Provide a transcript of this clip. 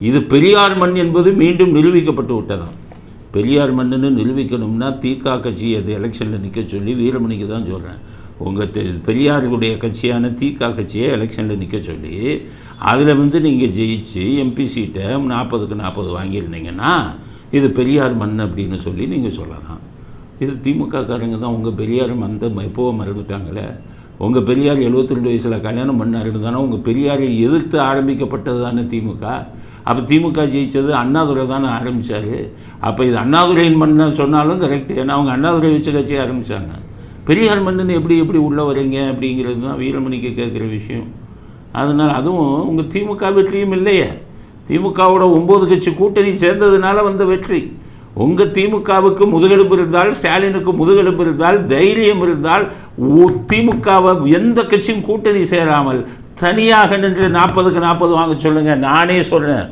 இது பெரியார் மண் என்பது மீண்டும் நிரூபிக்கப்பட்டு விட்டதாம். பெரியார் மண்ணுன்னு நிரூபிக்கணும்னா திக கட்சி அது எலெக்ஷனில் நிற்க சொல்லி வீரமணிக்கு தான் சொல்கிறேன். உங்கள் பெரியாருடைய கட்சியான திக கட்சியை எலெக்ஷனில் நிற்க சொல்லி அதில் நீங்கள் ஜெயிச்சு எம்பி சீட்டை 40க்கு 40 வாங்கியிருந்தீங்கன்னா இது பெரியார் மண் அப்படின்னு சொல்லி நீங்கள் சொல்லலாம். இது திமுககாரங்க தான் உங்கள் பெரியார் எப்போவோ மறந்துட்டாங்களே. உங்கள் பெரியார் 72 வயசில் கல்யாணம் பண்ணாருன்னு தானே உங்கள் பெரியாரை எதிர்த்து ஆரம்பிக்கப்பட்டது தானே திமுக. அப்போ திமுக ஜெயித்தது அண்ணாதுரை தானே ஆரம்பித்தார். அப்போ இது அண்ணாதுரையின் மண்ணை சொன்னாலும் கரெக்டு. ஏன்னா அவங்க அண்ணாதுரை வச்ச கட்சியை ஆரம்பித்தாங்க. பெரியார் மண்ணுன்னு எப்படி உள்ளே வரீங்க அப்படிங்கிறது தான் வீரமணிக்கு கேட்குற விஷயம். அதனால் அதுவும் உங்கள் திமுக வெற்றியும் இல்லையே. திமுகவோட 9 கட்சி கூட்டணி சேர்ந்ததுனால வந்த வெற்றி. உங்கள் திமுகவுக்கு முதுகெலும்பு இருந்தால், ஸ்டாலினுக்கு முதுகெலும்பு இருந்தால், தைரியம் இருந்தால் திமுகவை எந்த கட்சியும் கூட்டணி சேராமல் தனியாக நின்று 40க்கு 40 வாங்க சொல்லுங்கள். நானே சொல்கிறேன்.